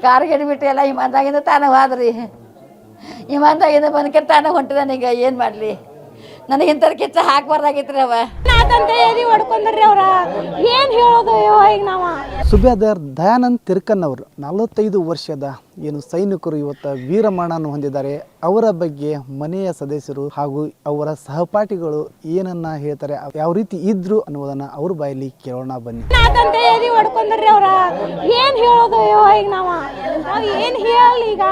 Car ಹಿಡಿಬಿಟ್ಟು ಎಲ್ಲ ವಿಮಾನದಾಗಿಂದ ತಾನೇ ಹೋದ್ರಿ. ವಿಮಾನದಾಗಿಂದ ಬಂದ್ಕೆ ತಾನೇ ಹೊಂಟಿದಾನೀಗ. ಏನು ಮಾಡಲಿ, ನನಗೆ ಇಂಥವ್ರ ಕಿಚ್ಚ ಹಾಕ್ಬಾರ್ದಾಗಿತ್ತು ರೀ. ಅವ ಎದಿ ಹೊಡ್ಕೊಂಡ್ರಿ ಅವ್ರ ಏನು ಹೇಳೋದು ಈಗ ನಾವು. ಸುಬೇದಾರ್ ದಯಾನಂದ್ ತಿರ್ಕನ್ ಅವರು 45 ವರ್ಷದ ಏನು ಸೈನಿಕರು ಇವತ್ತು ವೀರಮರಣವನ್ನು ಹೊಂದಿದ್ದಾರೆ. ಅವರ ಬಗ್ಗೆ ಮನೆಯ ಸದಸ್ಯರು ಹಾಗೂ ಅವರ ಸಹಪಾಠಿಗಳು ಏನನ್ನ ಹೇಳ್ತಾರೆ, ಯಾವ ರೀತಿ ಇದ್ರು ಅನ್ನೋದನ್ನ ಅವ್ರ ಬಾಯಲ್ಲಿ ಕೇಳೋಣ ಬನ್ನಿ. ಎದಿ ಹೊಡ್ಕೊಂಡ್ರಿ ಅವ್ರ ಏನು ಹೇಳೋದು ಈಗ ನಾವು ಏನು ಹೇಳಿ. ಈಗ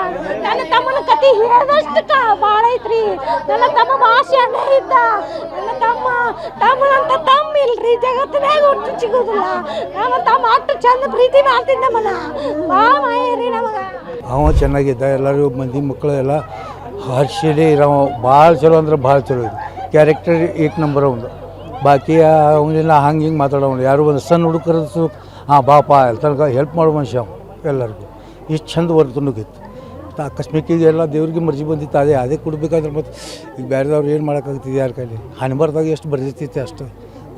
ನನ್ನ ತಮ್ಮನ ಕತೆ ಹೇಳದಷ್ಟ ಭಾಳ ಐತ್ರಿ. ನನ್ನ ತಮ್ಮ ಭಾಷೆ ಇದ್ದ. ನನ್ನ ತಮ್ಮನಂತ ತಮ್ಮ ಇಲ್ರಿ ಜಗತ್ತಿನಾಗ ಒಟ್ಟು ಸಿಗೋದಿಲ್ಲ. ನಮ್ಮ ತಮ್ಮ ಅಷ್ಟು ಚಂದ ಪ್ರೀತಿ ಮಾಡ್ತಿದ್ದ ಮನ ಭಾಳ ಮಾಯರಿ ನಮಗೆ. ಅವ ಚೆನ್ನಾಗಿದ್ದ. ಎಲ್ಲರೂ ಮಂದಿ ಮಕ್ಕಳು ಎಲ್ಲ ಹರ್ಷಿಲಿ ಇರೋ ಭಾಳ ಚಲೋ ಅಂದ್ರೆ ಭಾಳ ಚಲೋ ಇದೆ. ಕ್ಯಾರೆಕ್ಟರ್ 1 ನಂಬರ್ ಅವನು. ಬಾಕಿ ಅವನೆಲ್ಲ ಹಂಗೆ ಹಿಂಗೆ ಮಾತಾಡೋನು. ಯಾರು ಒಂದು ಸಣ್ಣ ಹುಡುಗರದು ಹಾಂ ಬಾಪ ತನಕ ಹೆಲ್ಪ್ ಮಾಡೋ ಮನುಷ್ಯ ಎಲ್ಲರಿಗೂ. ಇಷ್ಟು ಚಂದ ವರ್ತನಗಿತ್ತು. ಆಕಸ್ಮಿಕಿಗೆ ಎಲ್ಲ ದೇವ್ರಿಗೆ ಮರ್ಜಿ ಬಂದಿತ್ತು. ಅದೇ ಕೊಡ್ಬೇಕಾದ್ರೆ ಮತ್ತು ಈಗ ಬೇರೆದವ್ರು ಏನು ಮಾಡೋಕ್ಕಾಗ್ತಿದೆ ಯಾರ ಕೈಲಿ. ಹಣೆಬರ್ದಾಗ ಎಷ್ಟು ಬರ್ದಿರ್ತೈತೆ ಅಷ್ಟು.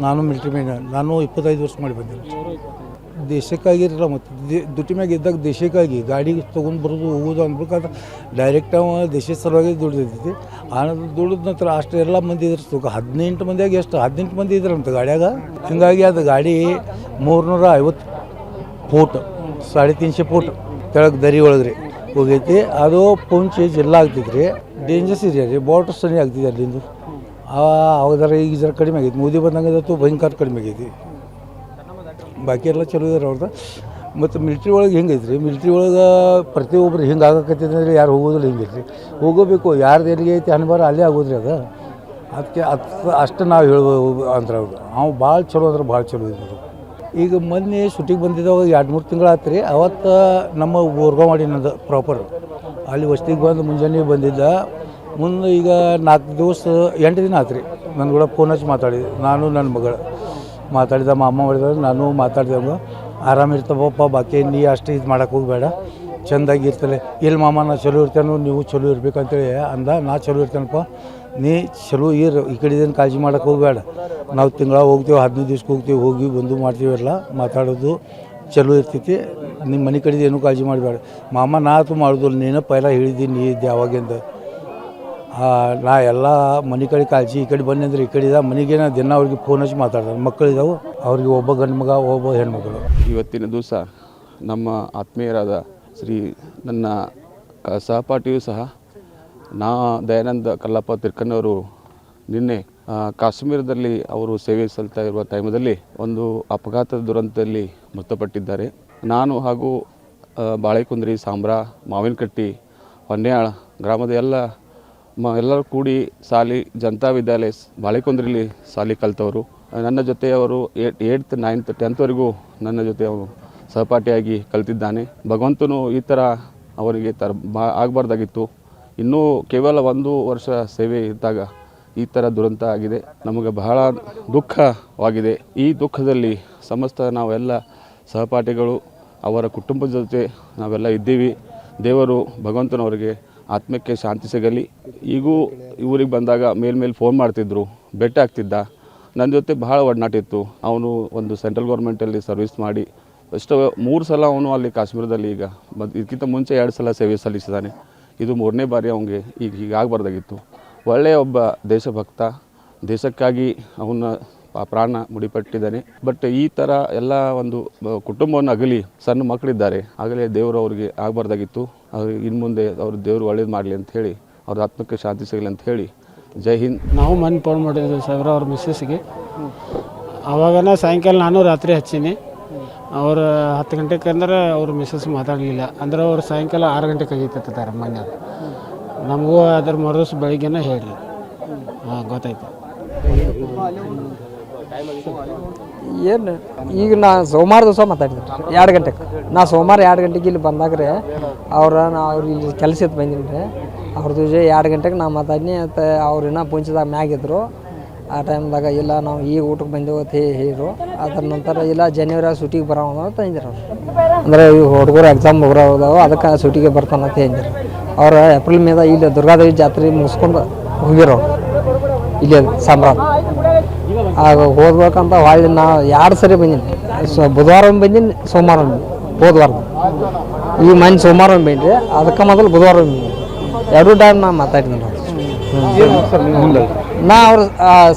ನಾನು ಮಿಲ್ಟ್ರಿ ಮ್ಯಾನ್, ನಾನು 25 ವರ್ಷ ಮಾಡಿ ಬಂದಿಲ್ಲ. ದೇಶಕ್ಕಾಗಿರಲ್ಲ ಮತ್ತು ಡ್ಯೂಟಿ ಮ್ಯಾಗ ಇದ್ದಾಗ ದೇಶಕ್ಕಾಗಿ ಗಾಡಿ ತೊಗೊಂಡು ಬರೋದು ಹೋಗೋದು ಅನ್ಬೇಕಾದ್ರೆ ಡೈರೆಕ್ಟ್ ಅವ ದೇಶದ ಸಲುವಾಗಿ ದುಡ್ದಿರ್ತೈತಿ. ದುಡಿದ ನಂತರ ಅಷ್ಟು ಎಲ್ಲ ಮಂದಿ ಇದ್ರೆ 18 ಮಂದಿಯಾಗಿ ಎಷ್ಟು 18 ಮಂದಿ ಇದ್ರಂತ ಗಾಡಿಯಾಗ. ಹೀಗಾಗಿ ಅದು ಗಾಡಿ 350 ಫೂಟ್ 350 ಫೂಟ್ ಕೆಳಗೆ ದರಿ ಒಳಗ್ರಿ ಹೋಗೈತಿ. ಅದು ಪುಂಚೆ ಜಿಲ್ಲಾ ಆಗ್ತೈತ್ರಿ. ಡೇಂಜರ್ಸ್ ಏರಿಯಾ ರೀ. ಬಾರ್ಡ್ರ್ ಸನಿ ಆಗ್ತಿದೆ ಅಲ್ಲಿಂದ. ಅವಾಗದಾರ ಈಗ ಜರ ಕಡಿಮೆ ಆಗೈತಿ. ಮೋದಿ ಬಂದಂಗೆ ಭಯಂಕರ ಕಡಿಮೆ ಆಗೈತಿ. ಬಾಕಿ ಎಲ್ಲ ಚಲೋ ಇದಾರೆ ಅವ್ರದ್ದು. ಮತ್ತು ಮಿಲ್ಟ್ರಿ ಒಳಗೆ ಹೆಂಗೈತ್ರಿ, ಮಿಲ್ಟ್ರಿ ಒಳಗೆ ಪ್ರತಿಯೊಬ್ಬರು ಹಿಂಗೆ ಆಗಕತ್ತಂದ್ರೆ ಯಾರು ಹೋಗೋದಿಲ್ಲ. ಹಿಂಗೈತ್ರಿ ಹೋಗಬೇಕು. ಯಾರ್ದು ಎಲ್ಲಿಗೆ ಐತಿ ಹಣಬಾರ ಅಲ್ಲೇ ಆಗೋದ್ರಿ ಅದು. ಅದಕ್ಕೆ ಅಷ್ಟು ನಾವು ಹೇಳ್ಬೋದು ಅಂದ್ರೆ ಅವ್ರು ಅವ್ನು ಭಾಳ ಚಲೋ ಅಂದ್ರೆ ಭಾಳ ಚಲೋ ಇದ್ರು. ಈಗ ಮೊನ್ನೆ ಶೂಟಿಂಗ್ ಬಂದಿದ್ದಾವಾಗ 2-3 ತಿಂಗಳು ಆಯ್ತು ರೀ. ಅವತ್ತು ನಮ್ಮ ಬೋರ್ಗಾವಾಡಿನದು ಪ್ರಾಪರ್ ಅಲ್ಲಿ ವಸ್ತಿಗೆ ಬಂದು ಮುಂಜಾನೆ ಬಂದಿದ್ದ. ಮುಂದೆ ಈಗ 4 ದಿವಸ 8 ದಿನ ಆಯ್ತು ರೀ. ನನ್ನ ಕೂಡ ಫೋನ್ ಹಚ್ಚಿ ಮಾತಾಡಿದೆ. ನಾನು ನನ್ನ ಮಗಳು ಮಾತಾಡಿದ, ಅಮ್ಮ ಮಾಡಿದ್ರೆ ನಾನು ಮಾತಾಡಿದೆ. ಆರಾಮಿರ್ತವಪ್ಪ, ಬಾಕಿ ನೀ ಅಷ್ಟು ಇದು ಮಾಡೋಕೆ ಹೋಗಬೇಡ, ಚೆಂದಾಗಿ ಇರ್ತಲೆ. ಎಲ್ಲಿ ಮಾಮ ನಾ ಚಲೋ ಇರ್ತೇನೋ, ನೀವು ಚಲೋ ಇರ್ಬೇಕಂತೇಳಿ ಅಂದ. ನಾ ಚಲೋ ಇರ್ತೇನಪ್ಪ, ನೀ ಚಲೋ ಈ ಕಡೆದೇನು ಕಾಳಜಿ ಮಾಡೋಕೆ ಹೋಗಬೇಡ. ನಾವು ತಿಂಗಳ ಹೋಗ್ತೀವಿ, 15 ದಿವ್ಸಕ್ಕೆ ಹೋಗ್ತೀವಿ, ಹೋಗಿ ಬಂದು ಮಾಡ್ತೀವೆಲ್ಲ ಮಾತಾಡೋದು ಚಲೋ ಇರ್ತೈತಿ. ನಿಮ್ಮ ಮನೆ ಕಡೆದು ಏನೂ ಕಾಳಜಿ ಮಾಡಬೇಡ ಮಾಮ. ನಾ ತು ಮಾಡೋದಿಲ್ಲ, ನೀನು ಪೈಲ ಹೇಳಿದ್ದೀನಿ ನೀ ಇದ್ದೆ ಅವಾಗಿಂದ. ನಾ ಎಲ್ಲ ಮನೆ ಕಡೆ ಕಾಳಜಿ. ಈ ಕಡೆ ಬನ್ನಿ ಅಂದ್ರೆ ಈ ಕಡೆ ಮನೆಗೆ ನಾ ದಿನ ಅವ್ರಿಗೆ ಫೋನ್ ಹಚ್ಚಿ ಮಾತಾಡ್ತಾರೆ. ಮಕ್ಕಳಿದ್ದಾವೆ ಅವ್ರಿಗೆ, ಒಬ್ಬ ಗಂಡು ಮಗ ಒಬ್ಬ ಹೆಣ್ಮಗಳು. ಇವತ್ತಿನ ದಿವಸ ನಮ್ಮ ಆತ್ಮೀಯರಾದ ಶ್ರೀ ನನ್ನ ಸಹಪಾಠಿಯೂ ಸಹ ದಯಾನಂದ ಕಲ್ಲಪ್ಪ ತಿರ್ಕನ್ನವರು ನಿನ್ನೆ ಕಾಶ್ಮೀರದಲ್ಲಿ ಅವರು ಸೇವೆ ಸಲ್ತಾ ಇರುವ ಟೈಮದಲ್ಲಿ ಒಂದು ಅಪಘಾತದ ದುರಂತದಲ್ಲಿ ಮೃತಪಟ್ಟಿದ್ದಾರೆ. ನಾನು ಹಾಗೂ ಬಾಳೆಕುಂದ್ರಿ, ಸಾಂಬ್ರಾ, ಮಾವಿನಕಟ್ಟಿ, ಹೊನ್ಯಾಳ ಗ್ರಾಮದ ಎಲ್ಲರೂ ಕೂಡಿ ಸಾಲಿ ಜನತಾ ವಿದ್ಯಾಲಯ ಬಾಳೆಕುಂದ್ರಿಲಿ ಸಾಲಿ ಕಲಿತವರು. ನನ್ನ ಜೊತೆ ಅವರು 8th 9th 10th ನನ್ನ ಜೊತೆ ಅವರು ಸಹಪಾಠಿಯಾಗಿ ಕಲಿತಿದ್ದಾನೆ. ಭಗವಂತನು ಈ ಥರ ಅವರಿಗೆ ಆಗಬಾರ್ದಾಗಿತ್ತು. ಇನ್ನೂ ಕೇವಲ 1 ವರ್ಷ ಸೇವೆ ಇದ್ದಾಗ ಈ ಥರ ದುರಂತ ಆಗಿದೆ. ನಮಗೆ ಬಹಳ ದುಃಖವಾಗಿದೆ. ಈ ದುಃಖದಲ್ಲಿ ಸಮಸ್ತ ನಾವೆಲ್ಲ ಸಹಪಾಠಿಗಳು ಅವರ ಕುಟುಂಬದ ಜೊತೆ ನಾವೆಲ್ಲ ಇದ್ದೀವಿ. ದೇವರು ಭಗವಂತನವರಿಗೆ ಆತ್ಮಕ್ಕೆ ಶಾಂತಿ ಸಿಗಲಿ. ಈಗೂ ಊರಿಗೆ ಬಂದಾಗ ಮೇಲ್ಮೇಲೆ ಫೋನ್ ಮಾಡ್ತಿದ್ರು, ಭೇಟಿ ಆಗ್ತಿದ್ದ. ನನ್ನ ಜೊತೆ ಭಾಳ ಒಡನಾಟಿತ್ತು. ಅವನು ಒಂದು ಸೆಂಟ್ರಲ್ ಗೌರ್ಮೆಂಟಲ್ಲಿ ಸರ್ವಿಸ್ ಮಾಡಿ ಎಷ್ಟು 3 ಸಲ ಅವನು ಅಲ್ಲಿ ಕಾಶ್ಮೀರದಲ್ಲಿ ಈಗ ಇದಕ್ಕಿಂತ ಮುಂಚೆ 2 ಸಲ ಸೇವೆ ಸಲ್ಲಿಸಿದ್ದಾನೆ. ಇದು 3ನೇ ಬಾರಿ ಅವನಿಗೆ ಈಗ ಹೀಗಾಗಬಾರ್ದಾಗಿತ್ತು. ಒಳ್ಳೆಯ ಒಬ್ಬ ದೇಶಭಕ್ತ, ದೇಶಕ್ಕಾಗಿ ಅವನ ಪ್ರಾಣ ಮುಡಿಪಟ್ಟಿದ್ದಾನೆ. ಬಟ್ ಈ ಥರ ಎಲ್ಲ ಒಂದು ಕುಟುಂಬವನ್ನು ಅಗಲಿ, ಸಣ್ಣ ಮಕ್ಕಳಿದ್ದಾರೆ, ಆಗಲೇ ದೇವರು ಅವ್ರಿಗೆ ಆಗಬಾರ್ದಾಗಿತ್ತು. ಅವ್ರು ಇನ್ನು ಮುಂದೆ ಅವ್ರ ದೇವರು ಒಳ್ಳೇದು ಮಾಡಲಿ ಅಂತ ಹೇಳಿ, ಅವ್ರ ಆತ್ಮಕ್ಕೆ ಶಾಂತಿ ಸಿಗಲಿ ಅಂತ ಹೇಳಿ, ಜೈ ಹಿಂದ್. ನಾವು ಮನೆ ಫೋನ್ ಮಾಡಿದ್ವಿ ಸಾವಿರ ಅವ್ರ ಮಿಸ್ಸಸ್ಗೆ. ಅವಾಗನ ಸಾಯಂಕಾಲ ನಾನು ರಾತ್ರಿ ಹಚ್ಚೀನಿ. ಅವ್ರು 10 ಗಂಟೆಗೆ ಅಂದ್ರೆ ಅವ್ರ ಮಿಸ್ಸಸ್ ಮಾತಾಡಲಿಲ್ಲ. ಅಂದ್ರೆ ಅವ್ರು ಸಾಯಂಕಾಲ 6 ಗಂಟೆಗೆ ಆಗೈತಿರ್ತಾರೆ ಮನೆ. ನಮಗೂ ಅದ್ರ ಮರುದಿವ್ಸ ಬೆಳಿಗ್ಗೆನೇ ಹೇಳ್ರಿ. ಗೊತ್ತಾಯ್ತು. ಏನು ಈಗ ನಾ ಸೋಮವಾರ ದಿವಸ ಮಾತಾಡಿದ್ರಿ 2 ಗಂಟೆಗೆ. ನಾ ಸೋಮವಾರ 2 ಗಂಟೆಗೆ ಇಲ್ಲಿ ಬಂದಾಗ್ರೆ ಅವ್ರು ಇಲ್ಲಿ ಕೆಲಸ ಇತ್ತು ಬಂದಿನಿ ರೀ. ಅವ್ರದ್ದು 2 ಗಂಟೆಗೆ ನಾ ಮಾತಾಡಿನಿ. ಮತ್ತು ಅವ್ರು ಇನ್ನೂ ಪುಂಚದಾಗ ಮ್ಯಾಗಿದ್ರು. ಆ ಟೈಮ್ದಾಗ ಇಲ್ಲ ನಾವು ಈಗ ಊಟಕ್ಕೆ ಬಂದೆವು ಅಂತ ಹೇಳಿರು. ಅದ್ರ ನಂತರ ಇಲ್ಲ ಜನವರಿ ಸೂಟಿಗೆ ಬರೋಣ ಅಂತ ಅಂದಿರು ಅವ್ರು. ಅಂದರೆ ಈ ಹುಡುಗರು ಎಕ್ಸಾಮ್ ಹೋಗೋದಾವ, ಅದಕ್ಕೆ ಸೂಟಿಗೆ ಬರ್ತಾನೆ ಅಂತ ಅಂದಿರು ಅವ್ರು. ಏಪ್ರಿಲ್ ಮೇದ ಇಲ್ಲಿ ದುರ್ಗಾದೇವಿ ಜಾತ್ರೆ ಮುಗಿಸ್ಕೊಂಡು ಹೋಗಿರೋ ಇಲ್ಲಿ ಸಾಂಬ್ರಾಮ್. ಆಗ ಹೋಗ್ಬೇಕಂತ ಹೊಳ್ಳಿ ನಾ 2 ಸರಿ ಬಂದೀನಿ. ಬುಧವಾರ ಬಂದೀನಿ, ಸೋಮವಾರ ಹೋದ್ವಾರ. ಈಗ ಮನೆ ಸೋಮವಾರ ಬೇನ್ರಿ, ಅದಕ್ಕೆ ಮೊದಲು ಬುಧವಾರ ಎರಡು ಟೈಮ್ ನಾ ಮಾತಾಡಿದ್ದೆ ನಾ ಅವ್ರ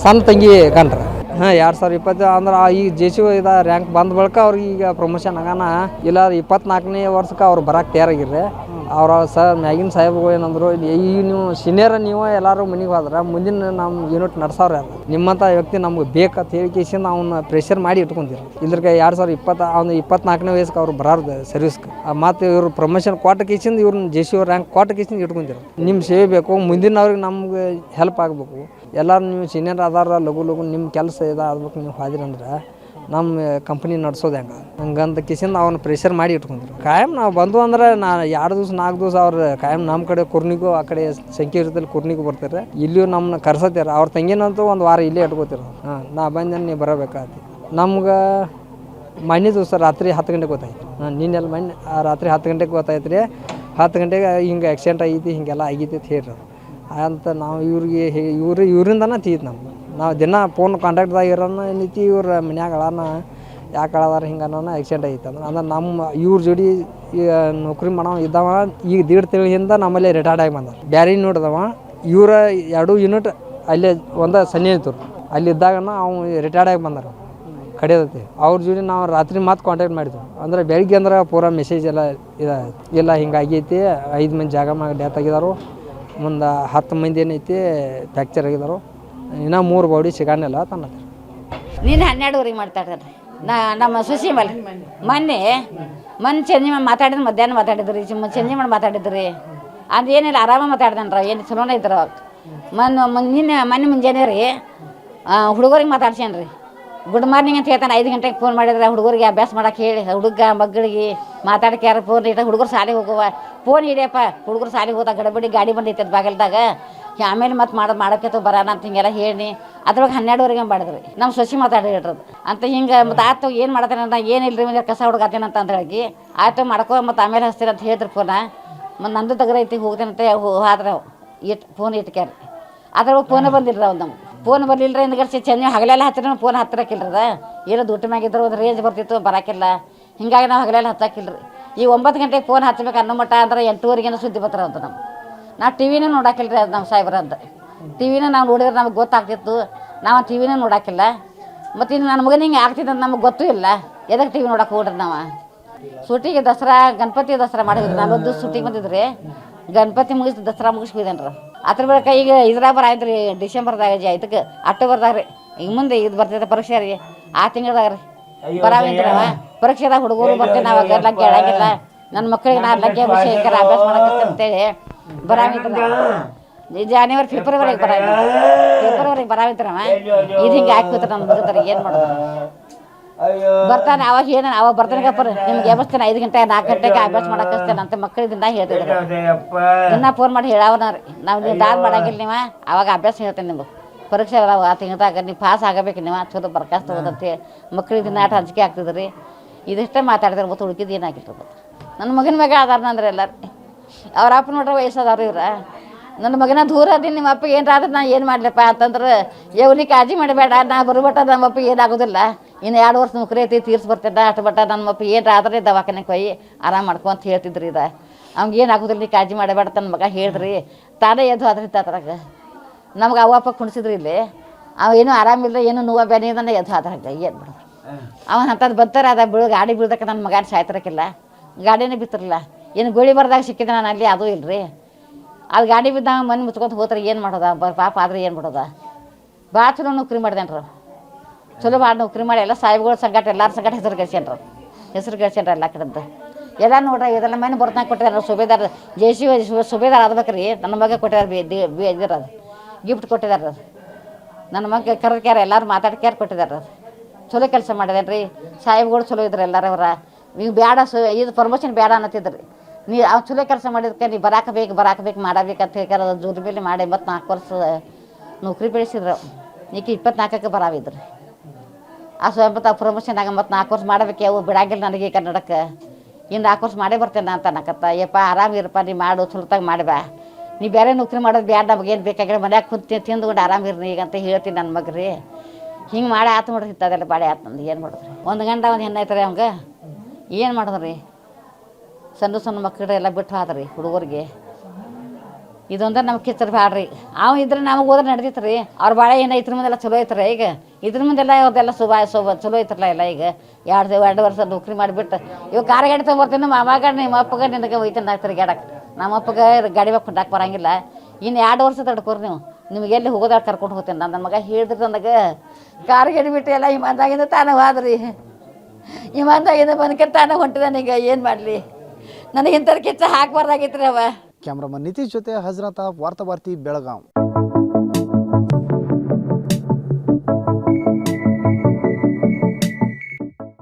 ಸಣ್ಣ ತಂಗಿ ಕಂಡ್ರೆ. ಹಾಂ 2020 ಅಂದ್ರೆ ಈಗ JC ರ್ಯಾಂಕ್ ಬಂದ ಬಳಿಕ ಅವ್ರಿಗೆ ಈಗ ಪ್ರಮೋಷನ್ ಆಗಾನ ಇಲ್ಲ 24ನೇ ವರ್ಷಕ್ಕೆ ಅವ್ರು ಬರಕ್ಕೆ ತಯಾರಾಗಿರ್ರಿ. ಅವ್ರ ಮ್ಯಾಗಿನ ಸಾಹೇಬ್ಗಳು ಏನಂದ್ರು, ಈಗ ನೀವು ಸೀನಿಯರ್ ನೀವು ಎಲ್ಲರೂ ಮನೆಗೆ ಹೋದ್ರೆ ಮುಂದಿನ ನಮ್ಮ ಯೂನಿಟ್ ನಡ್ಸೋರು ಯಾರು, ನಿಮ್ಮಂಥ ವ್ಯಕ್ತಿ ನಮ್ಗೆ ಬೇಕಂತ ಹೇಳಿಕೆಸಿಂದ ಅವ್ನ ಪ್ರೆಷರ್ ಮಾಡಿ ಇಟ್ಕೊಂತೀರಿ. ಇದ್ರಿಗೆ 2020 ಅವ್ನು 24ನೇ ವಯಸ್ಸಿಗೆ ಅವ್ರು ಬರಾರ್ದು ಸರ್ವಿಸ್ಗೆ. ಮತ್ತು ಇವ್ರು ಪ್ರಮೋಷನ್ ಕೊಟ್ಟ ಕೇಸಿಂದ ಇವ್ರನ್ನ JC ರ್ಯಾಂಕ್ ಕೊಟ್ಟ ಕೇಸಿಂದ ಇಟ್ಕೊಂತೀರಿ. ನಿಮ್ಮ ಸೇವೆ ಬೇಕು, ಮುಂದಿನವ್ರಿಗೆ ನಮ್ಗೆ ಹೆಲ್ಪ್ ಆಗಬೇಕು. ಎಲ್ಲರೂ ನೀವು ಸೀನಿಯರ್ ಆದಾರ ಲಘು ನಿಮ್ಮ ಕೆಲಸ ಆಗ್ಬೇಕು, ನೀವು ಹಾದಿರಿ ಅಂದ್ರೆ ನಮ್ಮ ಕಂಪ್ನಿ ನಡ್ಸೋದು ಹಂಗಂತ ಕಿಸಿಂದ ಅವ್ನ ಪ್ರೆಷರ್ ಮಾಡಿ ಇಟ್ಕೊಂಡ್ರು. ಕಾಯಂ ನಾವು ಬಂದು ಅಂದ್ರೆ 2 ದಿವಸ 4 ದಿವಸ ಅವ್ರು ಕಾಯಂ ನಮ್ಮ ಕಡೆ ಕುರ್ನಿಗೂ ಆ ಕಡೆ ಸಂಕೀರ್ಣದಲ್ಲಿ ಕುರ್ನಿಗೂ ಬರ್ತಾರೆ. ಇಲ್ಲಿಯೂ ನಮ್ಮನ್ನ ಕರ್ಸತ್ತಾರೆ. ಅವ್ರ ತಂಗಿನಂತೂ ಒಂದು ವಾರ ಇಲ್ಲೇ ಇಟ್ಕೋತಾರೆ. ಹಾಂ ನಾ ಬಂದ ನೀವು ಬರಬೇಕಾತಿ. ನಮ್ಗೆ ಮಣ್ಣಿ ದಿವಸ ರಾತ್ರಿ 10 ಗಂಟೆಗೆ ಗೊತ್ತಾಯ್ತು. ನಿನ್ನೆಲ್ಲ ಮಣ್ಣು ರಾತ್ರಿ 10 ಗಂಟೆಗೆ ಗೊತ್ತಾಯ್ತು ರೀ. 10 ಗಂಟೆಗೆ ಹಿಂಗೆ ಆಕ್ಸಿಡೆಂಟ್ ಆಗೈತಿ, ಹಿಂಗೆಲ್ಲ ಆಗೈತಿ ಅಂತ ಹೇಳ್ರಿ. ಅಂತ ನಾವು ಇವ್ರಿಗೆ ಇವರಿಂದನೇ ತೀತ್ ನಮ್ಗೆ. ನಾವು ದಿನ ಫೋನ್ ಕಾಂಟ್ಯಾಕ್ಟ್ದಾಗ ಇರೋನ ಏನೈತಿ, ಇವ್ರ ಮನ್ಯಾಗ ಅಳಾನ ಯಾಕೆ ಅಳದಾರ ಹಿಂಗೆ ಅನ್ನೋನ ಆಕ್ಸಿಡೆಂಟ್ ಆಗೈತೆ ಅಂದ್ರೆ ನಮ್ಮ ಇವ್ರ ಜೋಡಿ ನೌಕರಿ ಮಾಡೋ ಇದ್ದವ ಈಗ 1.5 ತಿಂಗಳಿಂದ ನಮ್ಮಲ್ಲೇ ರಿಟೈರ್ಡ್ ಆಗಿ ಬಂದ. ಬ್ಯಾರೆ ನೋಡಿದವ ಇವರ 2 ಯೂನಿಟ್ ಅಲ್ಲೇ ಒಂದು ಸನ್ನಿ ಇತ್ತು. ಅಲ್ಲಿದ್ದಾಗ ಅವ್ನು ರಿಟೈರ್ಡ್ ಆಗಿ ಬಂದಾರ ಕಡಿಯದೈತಿ. ಅವ್ರ ಜೋಡಿ ನಾವು ರಾತ್ರಿ ಮಾತು ಕಾಂಟ್ಯಾಕ್ಟ್ ಮಾಡಿದ್ವಿ. ಅಂದರೆ ಬೆಳಿಗ್ಗೆ ಅಂದ್ರೆ ಪೂರಾ ಮೆಸೇಜ್ ಎಲ್ಲ ಇಲ್ಲ ಹಿಂಗಾಗೈತಿ, 5 ಮಂದಿ ಜಾಗ ಮ್ಯಾಗ ಡೆತ್ ಆಗಿದಾರು, ಮುಂದೆ 10 ಮಂದಿ ಏನೈತಿ ಫ್ರ್ಯಾಕ್ಚರ್ ಆಗಿದಾರು, ಇನ್ನೂ 3 ಬಾಡಿ ಸಿಗಾಣಿಲ್ಲ ತನ್ನ. ನೀನು 12ವರೆಗೆ ಮಾತಾಡ್ತಾರೆ ನಮ್ಮ ಸುಶಿ ಮೇಲೆ ಮೊನ್ನೆ ಚಂಜಿ ಮಾಡಿ ಮಾತಾಡಿದ್ರೆ, ಮಧ್ಯಾಹ್ನ ಮಾತಾಡಿದ್ರಿ, ಚಂಜಿ ಮಾಡಿ ಮಾತಾಡಿದ್ರಿ. ಅದು ಏನಿಲ್ಲ ಆರಾಮ ಮಾತಾಡ್ದನ್ರ, ಏನು ಚಲೋನೇ ಇದ್ರು. ಮೊನ್ನೆ ಮುಂಜಾನೆ ರೀ ಹುಡುಗರಿಗೆ ಮಾತಾಡ್ಸೇನು ರೀ, ಗುಡ್ ಮಾರ್ನಿಂಗ್ ಅಂತ ಹೇಳ್ತಾನೆ. 5 ಗಂಟೆಗೆ ಫೋನ್ ಮಾಡಿದ್ರೆ ಹುಡುಗರಿಗೆ ಅಭ್ಯಾಸ ಮಾಡಕ್ಕೆ ಹೇಳಿ, ಮಗಳಿಗೆ ಮಾತಾಡಕ್ಕೆ ಯಾರು ಫೋನ್ ಇಟ್ಟ, ಹುಡುಗರು ಶಾಲೆಗೆ ಹೋಗುವ ಫೋನ್ ಹಿಡಿಯಪ್ಪ, ಹುಡುಗರು ಶಾಲೆಗೆ ಹೋದಾಗ ಗಡಬಡಿ ಗಾಡಿ ಬಂದೈತೆ ಬಾಗಿಲ್ದಾಗ. ಆಮೇಲೆ ಮತ್ತೆ ಮಾಡೋಕ್ಕೆ ಬರೋಣ ಅಂತ ಹಿಂಗೆಲ್ಲ ಹೇಳಿ ಅದ್ರೊಳಗೆ 12ವರೆಗೆ ಮಾಡಿದ್ರಿ. ನಮ್ಮ ಸೊಸಿ ಮಾತಾಡಿರೋದು ಅಂತ ಹಿಂಗೆ ಮತ್ತು ಆಯ್ತು ಏನು ಮಾಡ್ತಾನೆ ಅಂತ, ಏನಿಲ್ಲ ರೀ ಕಸ ಹುಡುಗಾತೇನೆ ಅಂತ ಹೇಳಿ ಆಯ್ತು ಮಾಡ್ಕೋ, ಮತ್ತು ಆಮೇಲೆ ಹಚ್ತೀನಿ ಅಂತ ಹೇಳಿದ್ರು ಫೋನ. ಮತ್ತು ನಂದು ತಗರೈತಿ ಹೋಗ್ತೇನಂತೆ ಆದ್ರೆ ಫೋನ್ ಇಟ್ಕ್ಯಾರಿ. ಅದ್ರೊಳಗೆ ಫೋನೇ ಬಂದಿಲ್ಲ ಅವ್ನು. ನಮ್ಗೆ ಫೋನ್ ಬರಲಿಲ್ಲ ರೀ. ಹಿಂದ್ಗಡೆ ಚೆನ್ನ ಹಗಲೆಲ್ಲ ಹತ್ತಿರ ಫೋನ್ ಹತ್ತಿರಕ್ಕಿಲ್ರದ, ಏನೋ ದುಡ್ಡು ಮ್ಯಾಗಿದ್ರು ಒಂದು ರೇಂಜ್ ಬರ್ತಿತ್ತು, ಬರೋಕ್ಕಿಲ್ಲ. ಹಿಂಗಾಗಿ ನಾವು ಹಗಲೆಲ್ಲ ಹತ್ತಕ್ಕಿಲ್ಲ ರೀ. ಈ 9 ಗಂಟೆಗೆ ಫೋನ್ ಹಚ್ಚಬೇಕು ಅನ್ನೋ ಮಟ್ಟ ಅಂದ್ರೆ 8ವರೆಗೇನೋ ಸುದ್ದಿ ಬರ್ತಾರೆ ಅಂತ. ನಾವು ಟಿವಿನೂ ನೋಡಾಕಿಲ್ಲ ರೀ. ಅದು ನಮ್ಮ ಸಾಹೇಬ್ರ ಅಂತ ಟಿವಿನ ನಾವು ನೋಡಿದ್ರೆ ನಮಗೆ ಗೊತ್ತಾಗ್ತಿತ್ತು. ನಾವು ಟಿವಿನೂ ನೋಡಾಕಿಲ್ಲ. ಮತ್ತು ಇನ್ನು ನನ್ನ ಮಗನ ಹಿಂಗೆ ಆಗ್ತಿದ್ದಂತ ನಮಗೆ ಗೊತ್ತೂ ಇಲ್ಲ. ಎದಕ್ಕೆ ಟಿವಿ ನೋಡಕ್ಕೆ ಹೋಗ್ರಿ ನಾವು. ಸೂಟಿಗೆ ದಸರಾ ಗಣಪತಿ ದಸರಾ ಮಾಡಿದ್ರಿ, 40 ದಿವಸ ಸೂಟಿಗೆ ಬಂದಿದ್ರಿ. ಗಣಪತಿ ಮುಗಿಸಿ ದಸರಾ ಮುಗಿಸ್ಬಿದ್ದೇನೆ ರೀ. ಅದ್ರ ಬಳಿಕ ಈಗ ಇದ್ರಾಗ ಬರಾಯ್ತು ರೀ, ಡಿಸೆಂಬರ್ದಾಗ ಇದಕ್ಕೆ ಅಕ್ಟೋಬರ್ದಾಗ ರೀ. ಈಗ ಮುಂದೆ ಇದು ಬರ್ತೈತೆ ಪರೀಕ್ಷೆ ರೀ, ಆ ತಿಂಗಳದಾಗ ರೀ ಬರಾವಿಂದ್ರವ ಪರೀಕ್ಷೆದಾಗ ಹುಡುಗರು ಬರ್ತೇವೆ. ನಾವು ಲಗ್ಗೆ ಹೇಳಾಗಿಲ್ಲ, ನನ್ನ ಮಕ್ಕಳಿಗೆ ನಾನು ಲಗ್ಗೆ ವಿಷಯ ಅಭ್ಯಾಸ ಮಾಡಕ್ಕೆ ಅಂತೇಳಿ ಬರಾವಿದ್ರು. ಜಾನ್ವರಿ ಫೆಬ್ರವರಿಗೆ ಬರಾವಿದ್ರವ. ಇದು ಹಿಂಗೆ ಹಾಕ್ಬಿಟ್ರೆ ನನ್ನ ಮಗತಾರೆ ಏನು ಮಾಡೋದು. ಬರ್ತಾನೆ ಅವಾಗ ಏನು ಅವಾಗ ಬರ್ತಾನೆಗಪ್ಪ ನಿಮ್ಗೆ ಎಬ್ಬಿಸ್ತೇನೆ 5 ಗಂಟೆ 4 ಗಂಟೆಗೆ ಅಭ್ಯಾಸ ಮಾಡಕ್ಕೆ ಅಂತ ಮಕ್ಕಳಿಗೆ ದಿನ ಹೇಳ್ತಿದ್ರು. ದಿನ ಫೋನ್ ಮಾಡಿ ಹೇಳವನ ರೀ, ನಾವು ನೀವು ದಾರಿ ಮಾಡಾಗಿಲ್ಲ ನೀವು, ಅವಾಗ ಅಭ್ಯಾಸ ಹೇಳ್ತೇನೆ ನಿಮ್ಗೆ ಪರೀಕ್ಷೆ ಅದಾವ ಆ ತಿಂಗಳದಾಗ ನೀವು ಪಾಸ್ ಆಗಬೇಕು ನೀವು, ಚಲೋ ಬರ್ಕಾಸ್ತ ಹೋದಂತೆ ಮಕ್ಕಳಿಗೆ ದಿನ ಆಟ ಹಂಚಿಕೆ ಆಗ್ತಿದ್ರಿ. ಇದಿಷ್ಟೇ ಮಾತಾಡಿದ್ರೆ ಮತ್ತು ಉಳ್ಕಿದ್ದು ಏನಾಗಿರ್ತದೆ. ನನ್ನ ಮಗನ ಮಗ ಅದಾರ ಅಂದ್ರೆ ಎಲ್ಲರೂ ಅವ್ರ ಅಪ್ಪ ನೋಡ್ರೆ ವಯಸ್ಸದವ್ರು ಇವ್ರ. ನನ್ನ ಮಗನ ದೂರ ಅದೀನಿ, ನಿಮ್ಮ ಅಪ್ಪ ಏನಾದ್ರೆ ನಾ ಏನು ಮಾಡಲಪ್ಪ ಅಂತಂದ್ರೆ ಇವನಿಗೆ ಕಾಳಜಿ ಮಾಡಬೇಡ, ನಾ ಬರುಬಟ್ಟ ನಮ್ಮ ಅಪ್ಪ ಏನಾಗೋದಿಲ್ಲ, ಇನ್ನು 2 ವರ್ಷ ನೌಕರಿ ಐತಿ ತೀರ್ಸಿ ಬರ್ತೇನೆ ಅಷ್ಟು ಬಟ್ಟ ನನ್ನ ಅಪ್ಪ ಏನಾದ್ರೆ ದವಾಖಾನೆಗೆ ಹೋಗಿ ಆರಾಮ ಮಾಡ್ಕೊ ಅಂತ ಹೇಳ್ತಿದ್ರಿ. ಅವ್ನಿಗೆ ಏನಾಗೋದಿಲ್ಲ, ನೀ ಕಾಳಜಿ ಮಾಡಬೇಡ ತನ್ನ ಮಗ ಹೇಳಿದ್ರಿ. ತಾನೇ ಎದ್ದು ಅದ್ರಿದ್ದ ಅದ್ರಾಗ ನಮ್ಗೆ ಅವಪ್ಪ ಕುಣಿಸಿದ್ರಿ ಇಲ್ಲಿ. ಏನೂ ಆರಾಮಿಲ್ಲ, ಏನು ನೋವು ಬೇನೆ ಇದನ್ನ ಎದ್ದು ಅದ್ರಾಗ ಏನು ಬಿಡೋದು. ಅವನು ಅಂಥದ್ದು ಬರ್ತಾರೆ ಅದ ಗಾಡಿ ಬೀಳ್ದಕ್ಕೆ ನನ್ನ ಮಗನ ಸಾಯ್ತಿರಕ್ಕಿಲ್ಲ, ಗಾಡಿನೇ ಬಿತ್ತಿರಲಿಲ್ಲ. ಏನು ಗೋಳಿ ಬರ್ದಾಗ ಸಿಕ್ಕಿದೆ ನಾನು ಅಲ್ಲಿ, ಅದೂ ಇಲ್ಲ ರೀ. ಅದು ಗಾಡಿ ಬಿದ್ದಾಗ ಮನೆ ಮುಚ್ಕೊತ ಹೋದ್ರೆ ಏನು ಮಾಡೋದ, ಪಾಪ ಆದ್ರೆ ಏನು ಬಿಡೋದ. ಭಾಳ ಚಲೋ ನೌಕರಿ ಮಾಡ್ದೇನ್ರ, ಚಲೋ ಭಾಳ ನೌಕರಿ ಮಾಡಿ ಎಲ್ಲ ಸಾಹೇಬ್ಗಳ ಸಂಗಟ ಎಲ್ಲರ ಸಂಗಟ ಹೆಸರು ಗಳಿಸ್ಯಾನ್ರ ಎಲ್ಲ ಕಡೆದ್ದು ಎಲ್ಲ ನೋಡ್ರಿ. ಇದೆಲ್ಲ ಮನೆ ಬರ್ತಾಗ ಕೊಟ್ಟಿದ್ದಾರೆ ಸುಬೇದಾರ ಸುಬೇದಾರ ಆಗ್ಬೇಕ್ರಿ. ನನ್ನ ಮಗ ಕೊಟ್ಟಿದ್ದಾರೆ ಇದಿರೋದು ಗಿಫ್ಟ್ ಕೊಟ್ಟಿದ್ದಾರೆ. ನನ್ನ ಮಗ ಕರ್ಕ್ಯಾರ ಎಲ್ಲರೂ ಮಾತಾಡ್ಕ್ಯಾರ ಕೊಟ್ಟಿದ್ದಾರೆ. ಚಲೋ ಕೆಲಸ ಮಾಡಿದೇನೆ ರೀ. ಸಾಹೇಬ್ಗಳು ಚಲೋ ಇದ್ರು ಎಲ್ಲರೂ. ಅವ್ರ ನೀವು ಬೇಡ ಇದು ಪ್ರಮೋಷನ್ ಬೇಡ ಅನ್ನತ್ತಿದ್ರಿ. ಅವ್ನು ಚಲೋ ಕೆಲಸ ಮಾಡಿದಕ್ಕೆ ನೀವು ಬರಾಕಬೇಕು ಮಾಡಬೇಕಂತ ಹೇಳ್ಕಾರ ಜೋರ್ ಮೇಲೆ ಮಾಡಿ 24 ವರ್ಷ ನೌಕರಿ ಬೆಳೆಸಿದ್ರು. ಈಗ 24ಕ್ಕೆ ಬರಾವಿದ್ರು. ಆ ಸ್ವಲ್ಪ ಪ್ರಮೋಷನ್ ಆಗ 4 ವರ್ಷ ಮಾಡಬೇಕು, ಯಾವ ಬಿಡಾಗಿಲ್ಲ ನನಗೆ ಕನ್ನಡಕ್ಕೆ. ಇನ್ನು 4 ವರ್ಷ ಮಾಡೇ ಬರ್ತೇನೆ ಅಂತ ಅನ್ನಕತ್ತ. ಯಪ್ಪ ಆರಾಮಿರಪ್ಪ, ನೀ ಮಾಡು ಚಲೋತಾಗ ಮಾಡಿ ಬಾ, ನೀ ಬೇರೆ ನೌಕರಿ ಮಾಡೋದು ಬ್ಯಾಡ, ನಮಗೇನು ಬೇಕಾಗಿಲ್ಲ, ಮನ್ಯಾಗ ಕುಂತು ತಿಂದುಕೊಂಡು ಆರಾಮಿರ್ನಿ ಈಗ ಅಂತ ಹೇಳ್ತೀನಿ ನನ್ನ ಮಗ್ರಿ. ಹಿಂಗೆ ಮಾಡಿ ಆತು ನೋಡ್ರಿ, ಇಂಥದ್ದೆಲ್ಲ ಬಾಳೆ ಆತು ನಂದು. ಏನು ಮಾಡಿದ್ರಿ 1 ಗಂಟೆ 1 ಹೆಣ್ಣು ಆಯ್ತಾರೆ ಅವಂಗೆ ಏನು ಮಾಡಿದ್ರಿ. ಸಣ್ಣ ಸಣ್ಣ ಮಕ್ಕಳು ಎಲ್ಲ ಬಿಟ್ಟು ಹೋದ್ರಿ ಹುಡುಗರಿಗೆ. ಇದೊಂದ ನಮ್ಗೆ ಕಿಚ್ಚರ್ ಬ್ಯಾಡ್ರಿ. ಅವ ಇದ್ರೆ ನಮಗೆ ಹೋದ್ರೆ ನಡ್ದಿತ್ತು ರೀ. ಅವ್ರ ಭಾಳ ಏನೋ ಇದ್ರ ಮುಂದೆಲ್ಲ ಚಲೋ ಐತ್ರಿ. ಈಗ ಇದ್ರ ಮುಂದೆಲ್ಲ ಅವ್ರದ್ದೆಲ್ಲ ಚಲೋ ಐತ್ರಲ್ಲ ಎಲ್ಲ. ಈಗ ಎರಡು ವರ್ಷ ನೌಕರಿ ಮಾಡಿಬಿಟ್ಟು ಇವಾಗ ಕಾರ್ ಗಾಡಿ ತೊಗೊಂಬರ್ತೀನಿ. ನಮ್ಮ ಅವಾಗ ನಿಮ್ಮ ಅಪ್ಪಗೆ ನಿನಗೆ ಒಯ್ತಾನೆ ಆಗ್ತಾರೆ ಗಾಡಕ್ಕೆ. ನಮ್ಮ ಅಪ್ಪಗೆ ಗಾಡಿ ಬೇಕು ಕೊಂಡಾಕ್ ಬರಂಗಿಲ್ಲ. ಇನ್ನು 2 ವರ್ಷ ತಡ್ಕೋರಿ ನೀವು. ನಿಮ್ಗೆ ಎಲ್ಲಿ ಹೋಗೋದಾಗ ಕರ್ಕೊಂಡು ಹೋಗ್ತೀನಿ. ನನ್ನ ಮಗ ಹೇಳಿದ್ರೆ ನನಗೆ ಕಾರ್ ಗಾಡಿ ಬಿಟ್ಟು ಎಲ್ಲ ಇಮಾನ್ದಾಗಿಂದ ತಾನೇ ಹೋದ್ರಿ. ಇಮಾನ್ದಾಗಿಂದ ಬಂದ್ಕೆ ತಾನೇ ಹೊಂಟಿದಾನೀಗ. ಏನು ಮಾಡಲಿ, ನನಗೆ ಇಂಥದ್ದು ಕಿಚ್ಚ ಹಾಕ್ಬಾರ್ದಾಗಿತ್ತು ರೀ ಅವ. ಕ್ಯಾಮ್ರಾಮನ್ ನಿತೀಶ್ ಜೊತೆ ಹಜರತ ವಾರ್ತಾವಾರ್ತಿ ಬೆಳಗಾಂ.